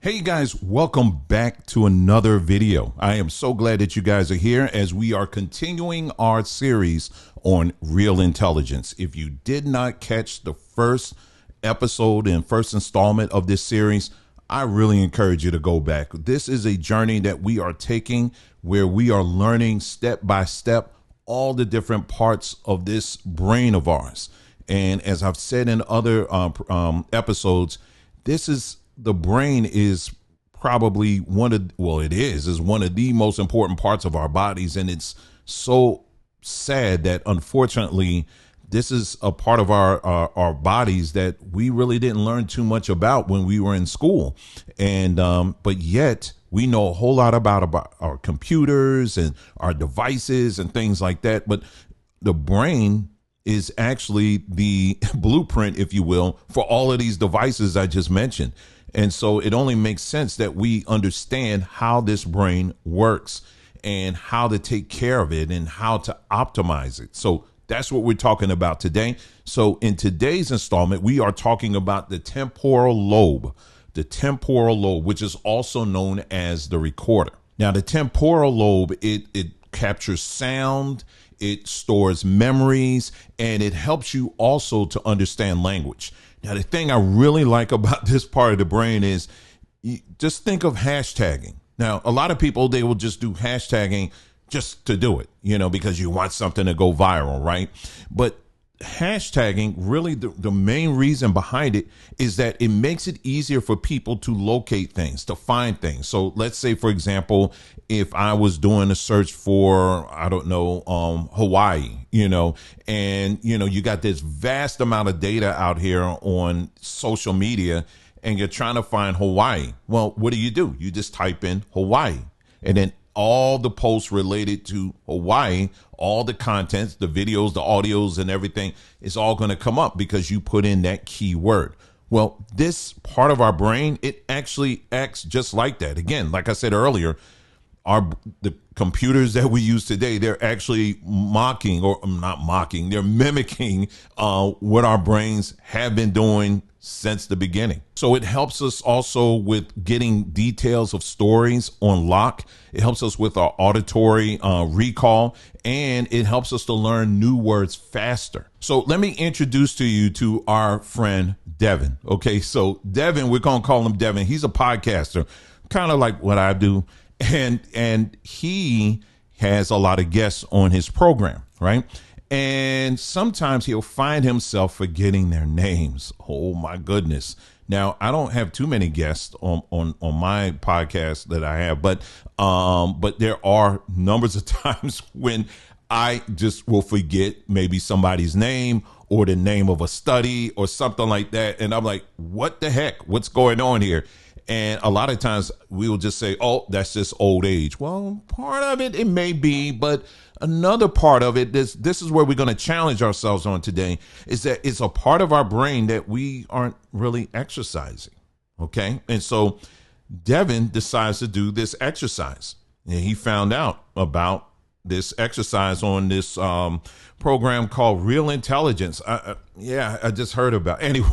Hey guys, welcome back to another video. I am so glad that you guys are here as we are continuing our series on real intelligence. If you did not catch the first episode and first installment of this series, I really encourage you to go back. This is a journey that we are taking where we are learning step by step all the different parts of this brain of ours. And as I've said in other episodes, the brain is probably one of the most important parts of our bodies. And it's so sad that unfortunately, this is a part of our bodies that we really didn't learn too much about when we were in school. And but yet we know a whole lot about our computers and our devices and things like that. But the brain is actually the blueprint, if you will, for all of these devices I just mentioned. And so it only makes sense that we understand how this brain works and how to take care of it and how to optimize it. So that's what we're talking about today. So in today's installment, we are talking about the temporal lobe, which is also known as the recorder. Now, the temporal lobe, it captures sound, it stores memories, and it helps you also to understand language. Now, the thing I really like about this part of the brain is just think of hashtagging. Now, a lot of people, they will just do hashtagging just to do it, because you want something to go viral, right? But hashtagging, really the main reason behind it is that it makes it easier for people to locate things, to find things. So let's say, for example, if I was doing a search for, Hawaii, and, you got this vast amount of data out here on social media and you're trying to find Hawaii. Well, what do? You just type in Hawaii, and then all the posts related to Hawaii, all the contents, the videos, the audios, and everything is all going to come up because you put in that keyword. Well, this part of our brain, it actually acts just like that. Again, like I said earlier, the computers that we use today, they're actually they're mimicking what our brains have been doing since the beginning. So it helps us also with getting details of stories on lock. It helps us with our auditory recall, and it helps us to learn new words faster. So let me introduce to you to our friend Devin. Okay, so Devin, we're going to call him Devin. He's a podcaster, kind of like what I do. And he has a lot of guests on his program, right? And sometimes he'll find himself forgetting their names. Oh my goodness. Now, I don't have too many guests on my podcast that I have, but there are numbers of times when I just will forget maybe somebody's name or the name of a study or something like that. And I'm like, what the heck? What's going on here? And a lot of times we will just say, oh, that's just old age. Well, part of it may be, but another part of it, this is where we're going to challenge ourselves on today, is that it's a part of our brain that we aren't really exercising. Okay. And so Devin decides to do this exercise, and he found out about this exercise on this program called Real Intelligence. I just heard about it.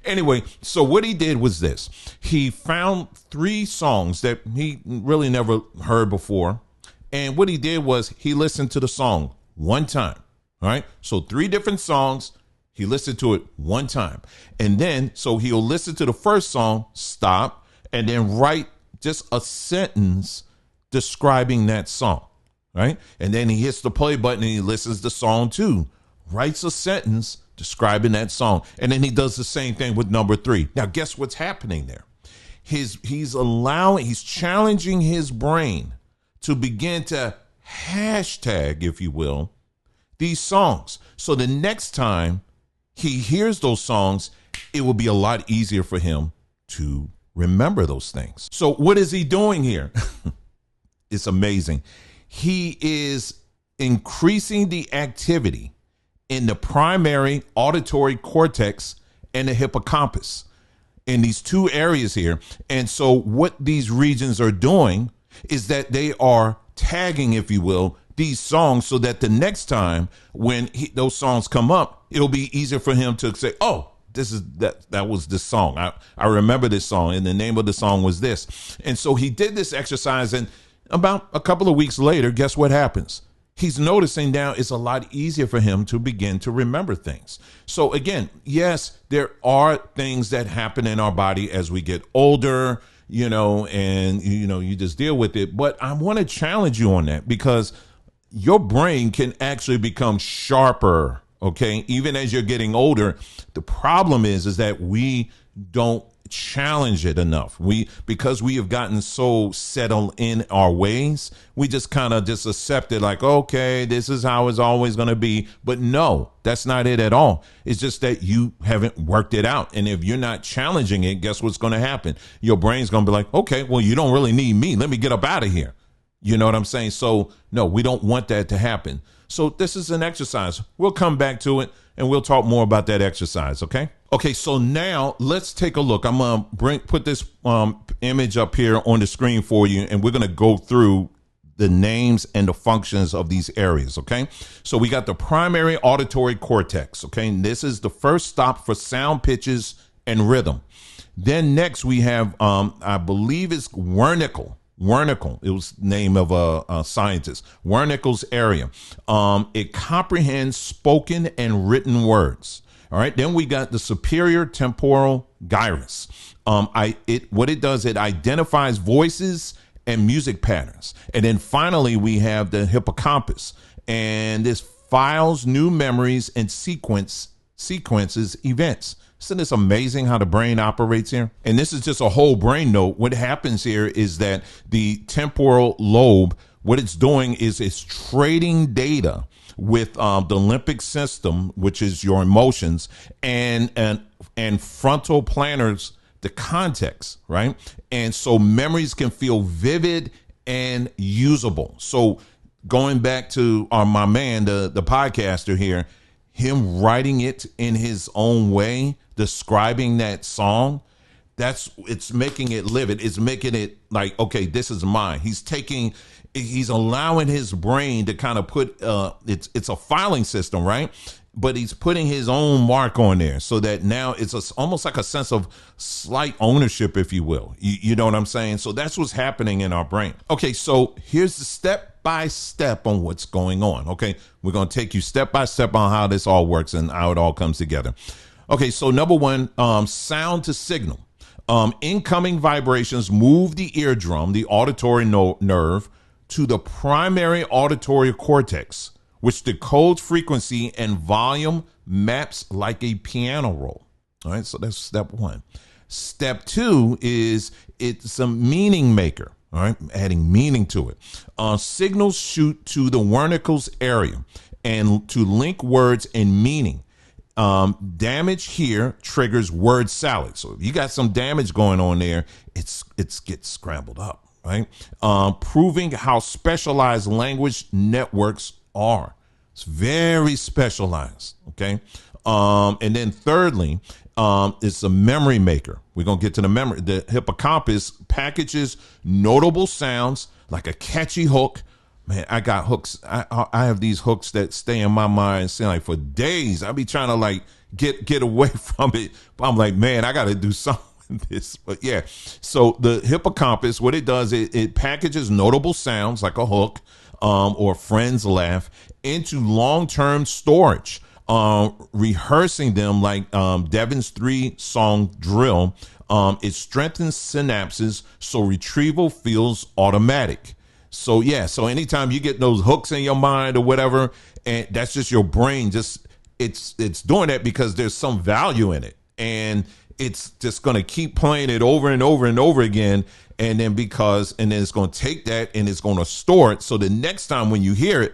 Anyway, so what he did was this. He found 3 songs that he really never heard before. And what he did was he listened to the song one time. All right. So 3 different songs. He listened to it one time. And then so he'll listen to the first song, stop, and then write just a sentence describing that song. Right. And then he hits the play button and he listens to song 2, writes a sentence describing that song. And then he does the same thing with number 3. Now, guess what's happening there? He's challenging his brain to begin to hashtag, if you will, these songs. So the next time he hears those songs, it will be a lot easier for him to remember those things. So what is he doing here? It's amazing. He is increasing the activity in the primary auditory cortex and the hippocampus in these 2 areas here. And so what these regions are doing is that they are tagging, if you will, these songs so that the next time when those songs come up, it'll be easier for him to say, oh, that was this song. I remember this song, and the name of the song was this. And so he did this exercise, and about a couple of weeks later, guess what happens? He's noticing now it's a lot easier for him to begin to remember things. So again, yes, there are things that happen in our body as we get older, and you just deal with it. But I want to challenge you on that, because your brain can actually become sharper, okay? Even as you're getting older. The problem is that we don't challenge it enough. Because we have gotten so settled in our ways, we just kind of just accept it like, okay, this is how it's always going to be. But no, that's not it at all. It's just that you haven't worked it out. And if you're not challenging it, guess what's going to happen? Your brain's going to be like, okay, well, you don't really need me. Let me get up out of here. You know what I'm saying? So no, we don't want that to happen. So this is an exercise. We'll come back to it and we'll talk more about that exercise. Okay. Okay. So now let's take a look. I'm going to put this image up here on the screen for you, and we're going to go through the names and the functions of these areas. Okay. So we got the primary auditory cortex. Okay. And this is the first stop for sound, pitches, and rhythm. Then next we have, I believe it's Wernicke. It was the name of a scientist. Wernicke's area. It comprehends spoken and written words. All right. Then we got the superior temporal gyrus. What it does, it identifies voices and music patterns. And then finally, we have the hippocampus, and this files new memories and sequences events. Isn't this amazing how the brain operates here? And this is just a whole brain note. What happens here is that the temporal lobe, what it's doing is it's trading data with the limbic system, which is your emotions, and frontal planners, the context, right? And so memories can feel vivid and usable. So going back to my man, the podcaster here, him writing it in his own way, describing that song, it's making it live. It's making it like, okay, this is mine. He's allowing his brain to kind of put, it's a filing system, right? But he's putting his own mark on there, so that now it's almost like a sense of slight ownership, if you will. You know what I'm saying? So that's what's happening in our brain. Okay, so here's the step by step on what's going on. Okay, we're going to take you step by step on how this all works and how it all comes together. Okay, so number one, sound to signal. Incoming vibrations move the eardrum, the auditory nerve, to the primary auditory cortex, which decodes frequency and volume, maps like a piano roll. All right, so that's step one. Step two is it's a meaning maker. All right, adding meaning to it. Signals shoot to the Wernicke's area and to link words and meaning. Damage here triggers word salad. So if you got some damage going on there, it gets scrambled up, right? Proving how specialized language networks are. It's very specialized, okay? And then thirdly, it's a memory maker. We're going to get to the memory. The hippocampus packages notable sounds like a catchy hook. Man, I got hooks. I have these hooks that stay in my mind, saying like for days. I be trying to like get away from it. But I'm like, man, I got to do something with this. But yeah, so the hippocampus, what it does, it packages notable sounds like a hook or a friend's laugh into long-term storage. Rehearsing them like Devin's 3-song drill. It strengthens synapses so retrieval feels automatic. So yeah, so anytime you get those hooks in your mind or whatever, and that's just your brain, just it's doing that because there's some value in it, and it's just going to keep playing it over and over and over again, and then it's going to take that and it's going to store it, so the next time when you hear it,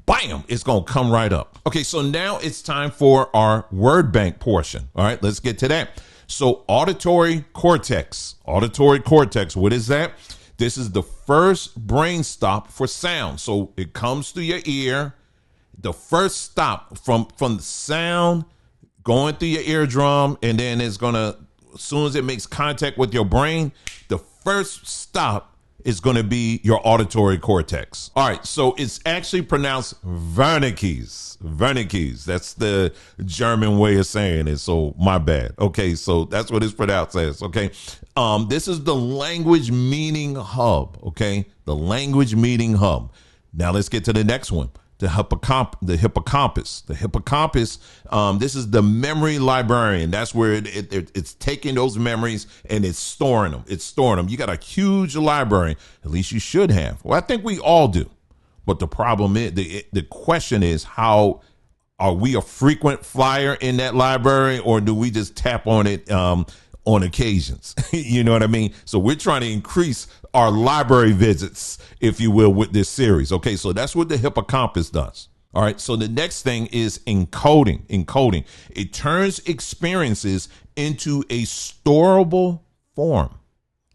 bam, it's going to come right up. Okay, so now it's time for our word bank portion. All right, let's get to that. So auditory cortex, what is that? This is the first brain stop for sound. So it comes through your ear. The first stop from the sound going through your eardrum, and then it's going to, as soon as it makes contact with your brain, the first stop is going to be your auditory cortex. All right, so it's actually pronounced Wernicke's. Wernicke's. That's the German way of saying it. So my bad. Okay, so that's what it's pronounced as. Okay, this is the language meaning hub. Okay, the language meaning hub. Now let's get to the next one. The hippocampus. The hippocampus. This is the memory librarian. That's where it's taking those memories and it's storing them. It's storing them. You got a huge library. At least you should have. Well, I think we all do. But the problem is, the question is, how are we a frequent flyer in that library, or do we just tap on it on occasions? You know what I mean? So we're trying to increase our library visits, if you will, with this series. Okay, so that's what the hippocampus does. All right, so the next thing is encoding. Encoding. It turns experiences into a storable form.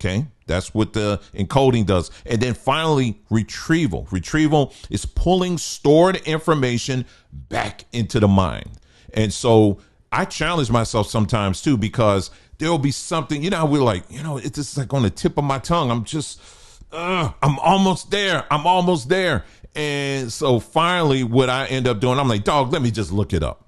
Okay, that's what the encoding does. And then finally, retrieval. Retrieval is pulling stored information back into the mind. And so I challenge myself sometimes too, because there'll be something, how we're like, it's just like on the tip of my tongue. I'm just, I'm almost there. I'm almost there. And so finally what I end up doing, I'm like, dog, let me just look it up.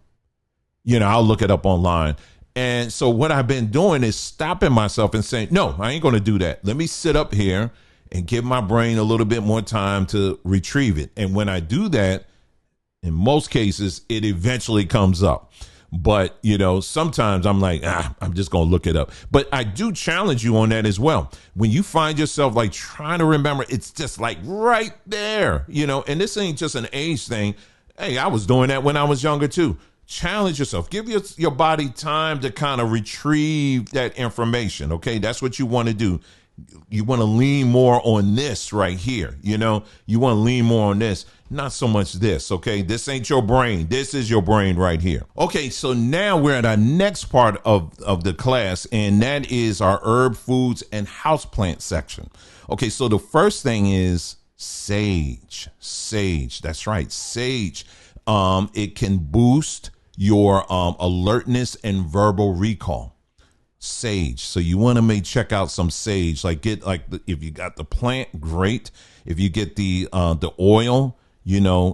I'll look it up online. And so what I've been doing is stopping myself and saying, no, I ain't going to do that. Let me sit up here and give my brain a little bit more time to retrieve it. And when I do that, in most cases, it eventually comes up. But, sometimes I'm like, I'm just going to look it up. But I do challenge you on that as well. When you find yourself like trying to remember, it's just like right there, and this ain't just an age thing. Hey, I was doing that when I was younger, too. Challenge yourself. Give your body time to kind of retrieve that information. OK, that's what you want to do. You want to lean more on this right here. You want to lean more on this, not so much this. OK, this ain't your brain. This is your brain right here. OK, so now we're at our next part of the class, and that is our herb, foods and houseplant section. OK, so the first thing is sage. Sage. That's right. Sage. It can boost your alertness and verbal recall. Sage. So you want to check out some sage. If you got the plant, great. If you get the oil,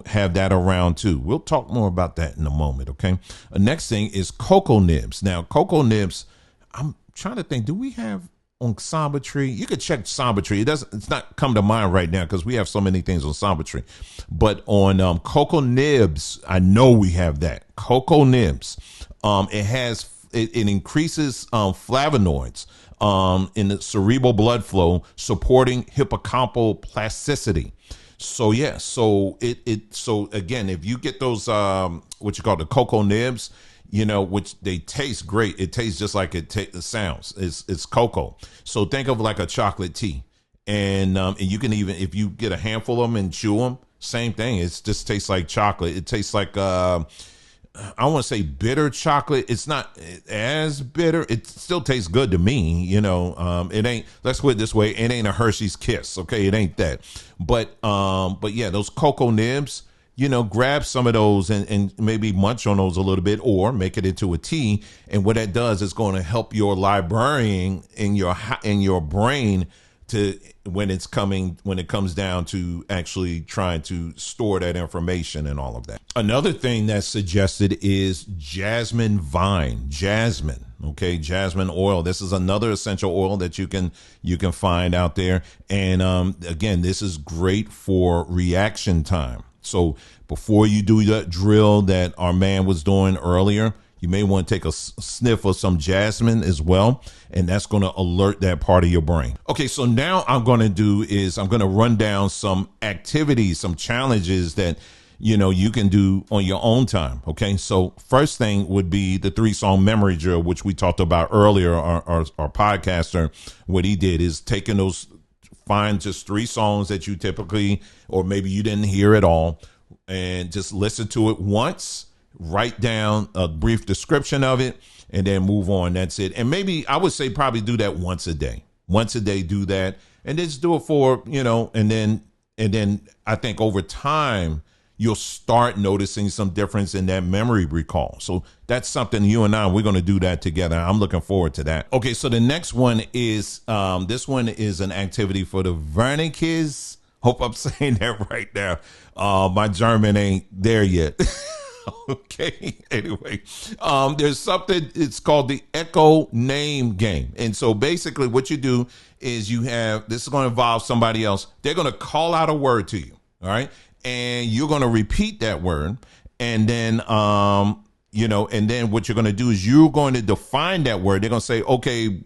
have that around too. We'll talk more about that in a moment. Okay. The next thing is cocoa nibs. Now, cocoa nibs, I'm trying to think, do we have on Samba Tree? You could check Samba Tree. It's not come to mind right now because we have so many things on Samba Tree. But on cocoa nibs, I know we have that. Cocoa nibs. It increases flavonoids in the cerebral blood flow, supporting hippocampal plasticity. So yeah, so so again, if you get those what you call the cocoa nibs, which they taste great. It tastes just like it sounds. It's cocoa. So think of like a chocolate tea, and you can even, if you get a handful of them and chew them, same thing. It just tastes like chocolate. It tastes like I want to say bitter chocolate. It's not as bitter. It still tastes good to me. It ain't, let's put it this way. It ain't a Hershey's Kiss. Okay. It ain't that, but yeah, those cocoa nibs, grab some of those and maybe munch on those a little bit, or make it into a tea. And what that does is going to help your librarian in your brain to, when it comes down to actually trying to store that information and all of that. Another thing that's suggested is jasmine vine. Jasmine. Okay. Jasmine oil. This is another essential oil that you can find out there. And again, this is great for reaction time. So before you do that drill that our man was doing earlier, you may want to take a sniff of some jasmine as well, and that's going to alert that part of your brain. Okay, so now I'm going to run down some activities, some challenges that you can do on your own time. Okay, so first thing would be the 3-song memory drill, which we talked about earlier. Our podcaster, what he did is find just 3 songs that you typically, or maybe you didn't hear at all, and just listen to it once. Write down a brief description of it and then move on. That's it. And maybe I would say probably do that once a day. Do that, and just do it for, and then I think over time you'll start noticing some difference in that memory recall. So that's something you and I, we're going to do that together. I'm looking forward to that. Okay, so the next one is, this one is an activity for the Wernicke's. Hope I'm saying that right now. My German ain't there yet. Okay. Anyway, there's something, it's called the Echo Name Game. And so basically what you do is this is going to involve somebody else. They're going to call out a word to you. All right. And you're going to repeat that word. And then, and then what you're going to do is you're going to define that word. They're going to say, okay,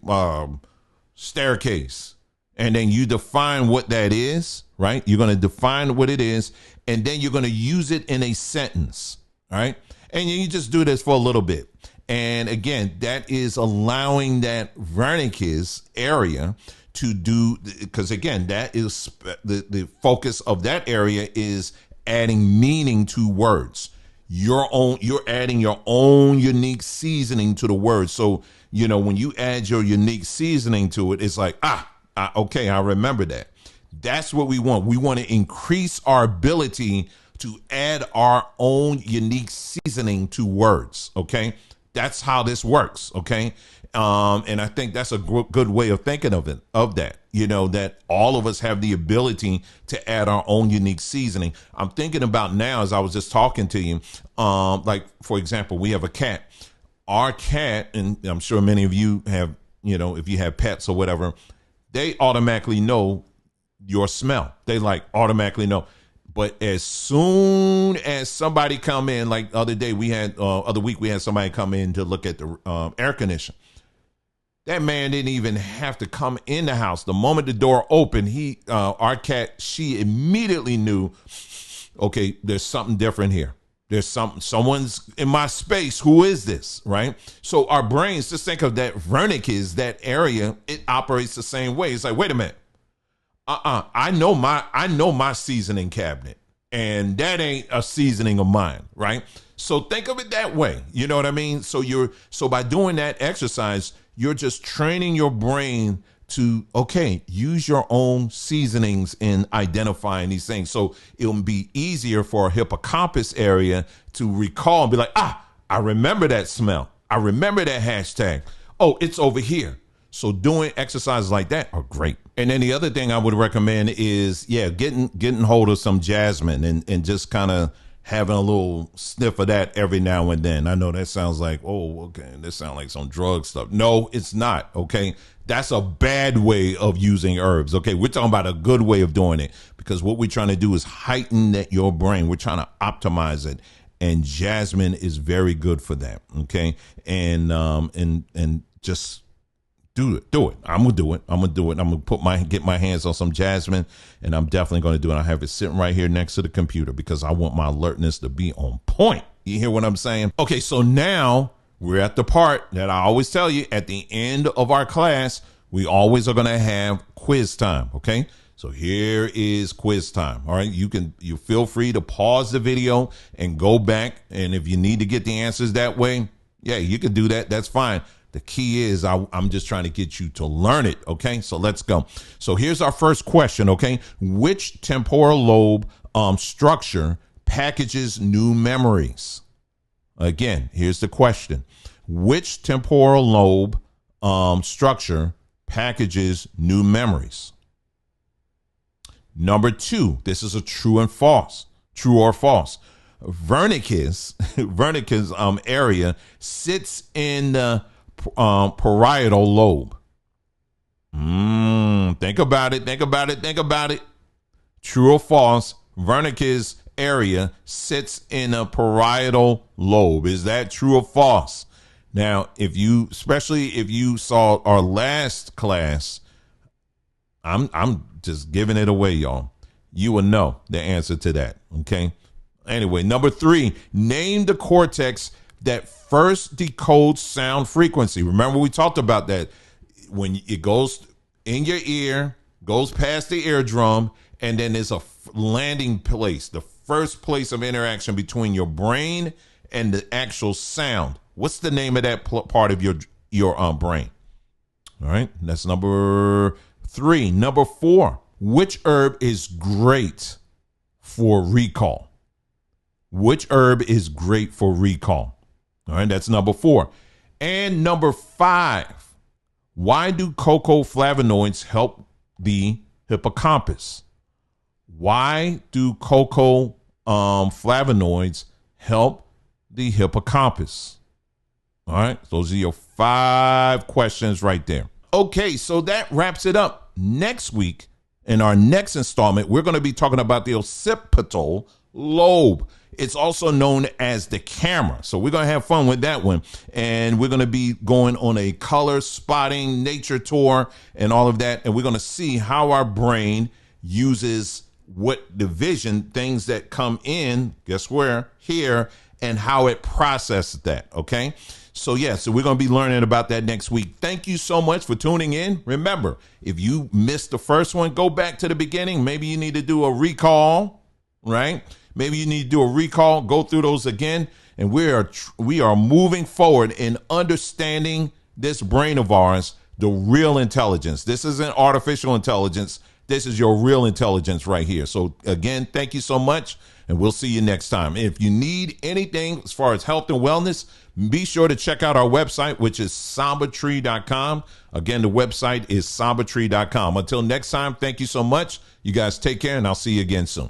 staircase. And then you define what that is, right? You're going to define what it is. And then you're going to use it in a sentence. All right. And you just do this for a little bit. And again, that is allowing that Wernicke's area to do, because again, that is the focus of that area is adding meaning to words. You're adding your own unique seasoning to the word. So, when you add your unique seasoning to it, it's like, okay, I remember that. That's what we want. We want to increase our ability to add our own unique seasoning to words. Okay. That's how this works. Okay. And I think that's a good way of thinking of that, that all of us have the ability to add our own unique seasoning. I'm thinking about now, as I was just talking to you, like, for example, we have a cat. Our cat, and I'm sure many of you have, if you have pets or whatever, they automatically know your smell. They automatically know. But as soon as somebody come in, like the other week, we had somebody come in to look at the air conditioner. That man didn't even have to come in the house. The moment the door opened, our cat, she immediately knew, okay, there's something different here. There's someone's in my space. Who is this? Right. So our brains, just think of that Wernicke's, that area, it operates the same way. It's like, wait a minute. I know my seasoning cabinet, and that ain't a seasoning of mine, right? So think of it that way. You know what I mean? So by doing that exercise, you're just training your brain to, okay, use your own seasonings in identifying these things. So it'll be easier for a hippocampus area to recall and be like, I remember that smell. I remember that hashtag. Oh, it's over here. So doing exercises like that are great. And then the other thing I would recommend is, getting hold of some jasmine and just kind of having a little sniff of that every now and then. I know that sounds like, oh, okay, this sounds like some drug stuff. No, it's not. Okay. That's a bad way of using herbs. Okay. We're talking about a good way of doing it, because what we're trying to do is heighten your brain. We're trying to optimize it. And jasmine is very good for that. Okay. And just do it. I'm gonna do it. I'm gonna get my hands on some jasmine, and I'm definitely gonna do it. I have it sitting right here next to the computer because I want my alertness to be on point. You hear what I'm saying? Okay, so now we're at the part that I always tell you at the end of our class. We always are gonna have quiz time. Okay, so here is quiz time. All right, you feel free to pause the video and go back, and if you need to get the answers that way, you can do that. That's fine. The key is I'm just trying to get you to learn it. Okay, so let's go. So here's our first question. Okay, which temporal lobe structure packages new memories? Again, here's the question. Which temporal lobe structure packages new memories? Number 2, this is a true or false. Wernicke's area sits in the parietal lobe. Think about it. True or false? Wernicke's area sits in a parietal lobe. Is that true or false? Now, especially if you saw our last class, I'm just giving it away, y'all. You will know the answer to that. Okay. Anyway, number 3, name the cortex that first decodes sound frequency. Remember, we talked about that when it goes in your ear, goes past the eardrum, and then there's a landing place, the first place of interaction between your brain and the actual sound. What's the name of that part of your brain? All right, that's number 3. Number 4, which herb is great for recall? Which herb is great for recall? All right, that's number 4. And number 5, why do cocoa flavonoids help the hippocampus? Why do cocoa flavonoids help the hippocampus? All right, those are your 5 questions right there. Okay, so that wraps it up. Next week, in our next installment, we're going to be talking about the occipital lobe. It's also known as the camera. So we're going to have fun with that one. And we're going to be going on a color spotting nature tour and all of that. And we're going to see how our brain uses what division, things that come in, guess where, here, and how it processes that. Okay. So so we're going to be learning about that next week. Thank you so much for tuning in. Remember, if you missed the first one, go back to the beginning. Maybe you need to do a recall, right? Maybe you need to do a recall, go through those again. And we are moving forward in understanding this brain of ours, the real intelligence. This isn't artificial intelligence. This is your real intelligence right here. So again, thank you so much. And we'll see you next time. If you need anything as far as health and wellness, be sure to check out our website, which is sambatree.com. Again, the website is sambatree.com. Until next time, thank you so much. You guys take care, and I'll see you again soon.